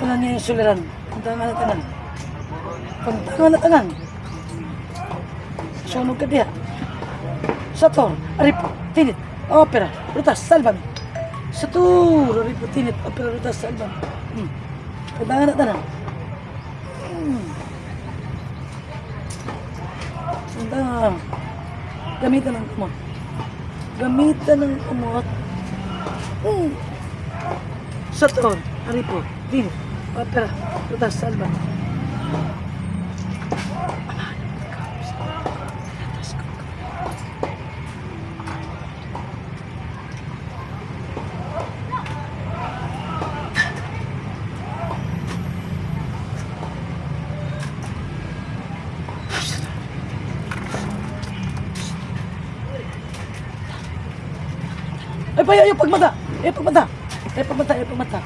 Tanan niya yung suliran. Puntangan na tanan. Puntangan na tanan. Sunog ka diya. Sator, aripo, tinit, opera, rutas, salvan. Satur, aripo, tinit, opera, rutas, salvan. Puntangan na tanan. Puntangan. Gamitan ng kumot. Gamitan ng kumot. Sator, aripo, tinit, opera, rutas, salvan. Ay, pa, ayaw, pagmata. Ayaw, pagmata. Ayaw, pagmata, ayaw, pagmata.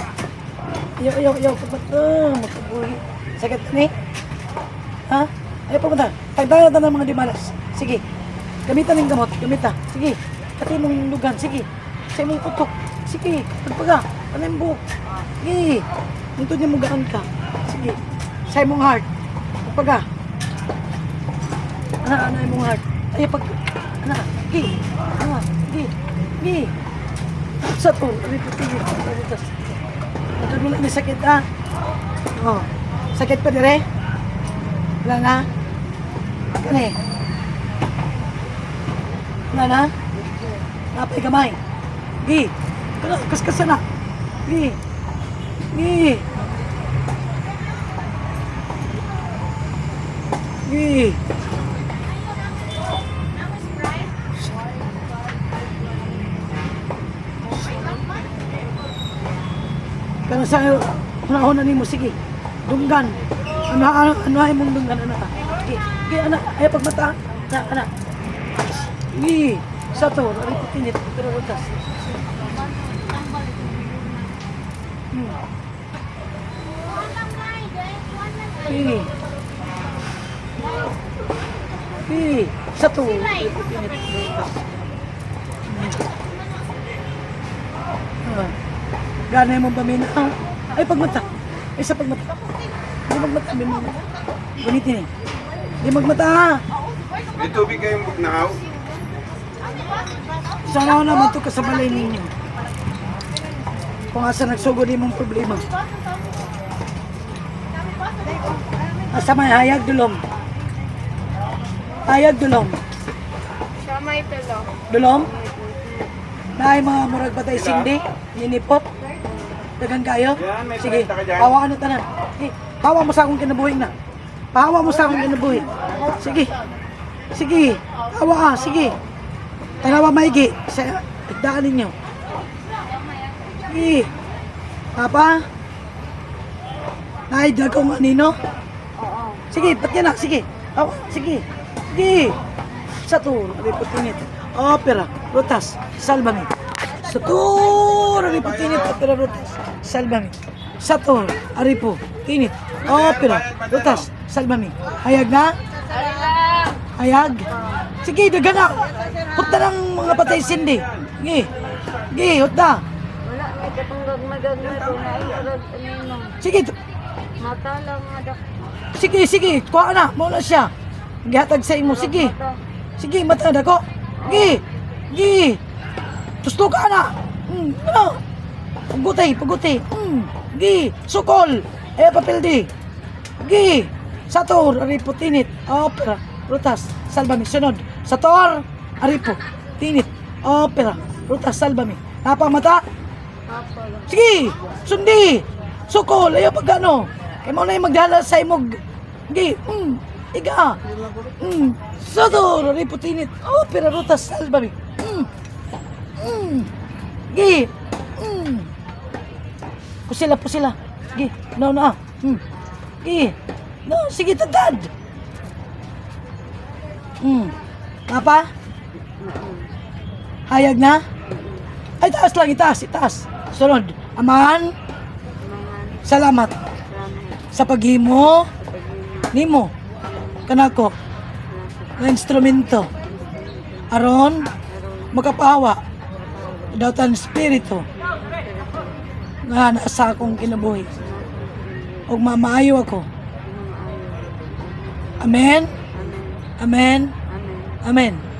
Ayaw, pagmata. Magkabuhi. Sakit ni? Ha? Ayaw, pagmata. Tagdagan na ng mga dimalas. Sige. Gamitan ng gamot. Gamita. Sige. Pati mong lugan. Sige. Sa mong putok. Sige. Pagpaga. Ano yung buhok? Sige. Nito niya mugaan ka. Sige. Sa mong heart. Pagpaga. Ano yung mong heart? Ayaw, pag... Ano? Sige. Ano? Sige. Sige. Sa to, riputin yun. Ito mo lang may sakit, ha? Oh, sakit pa dire? Wala na? Kani? Wala na? Napay kamay. Gi. Kaskasa na. Gi. Gi. Gi. Kaya sa una ni mo, sige, dunggan. Ano ay mong dunggan, anak. Sige, anak, ay pagmata. Anak. Sige, sa to, riputinit, pero rutas. Sige. Sige, sa to, riputinit, rutas. Gana mo pamina. Ay, pagmata. Ay, sa pagmata. Hindi magmata. Gunitin eh. Hindi magmata ha. May tubig kayong bugnahaw? Sana ako naman ito kasabalay ninyo. Kung asa nagsugod mong problema. Asa may hayag dulom. Hayag dulom. Siya may pelo. Dulom? Na ay mga murag batay sindi. Ninipot. Dagan kayo? Sige, hawa ano tanan. Sige, hawa mo sa akong kinabuhi na. Hawa mo sa akong kinabuhi. Sige. Sige, hawa sige. Tanawa maigi sa igdaan ninyo. Sige. Papa? Naidlag kong anino? Sige, pati na, sige. Hawa, sige. Sige. Satur, riputinit. Opera, rutas, salbami. Satur, riputinit, opera, rutas, salbami. Satur, aripo, tinit, opera, rutas, salbami. Hayag na? Hayag? Sige, daga na. Hutta ng mga patay sindi. Sige, sige, hutta. Wala, may katunggag magagna to na iurag anino. Sige, Mata lang nga dak. sige, kuha na, muna siya. Gihatag sa imo, sige. Sige, mata na ko. Sige, sige. Tusto ka na. Ano? Pagutay. Sige, sukol. Papel di. Sige. Sator, aripo, tinit, opera, rutas, salbami. Sunod. Sator, aripo, tinit, opera, rutas, salbami. Napamata? Apa lang. Sige, sundi. Sukol, ayaw pagkano. Kaya mo na yung magdala sa imog. Sige, iga. Sator, aripo, tinit, opera, rutas, salbami. Sige. Pusila. Sige, na. Sige. No, sige, tatad. Papa? Hayag na? Ay, itaas lang, itaas. Sunod. Aman, salamat sa paghimo nimo kanako na instrumento aron makapahawa datan spirito nga nasa akong kinabuhi ug mamaayo ako. Maayo. Amen. Amen. Amen. Amen. Amen.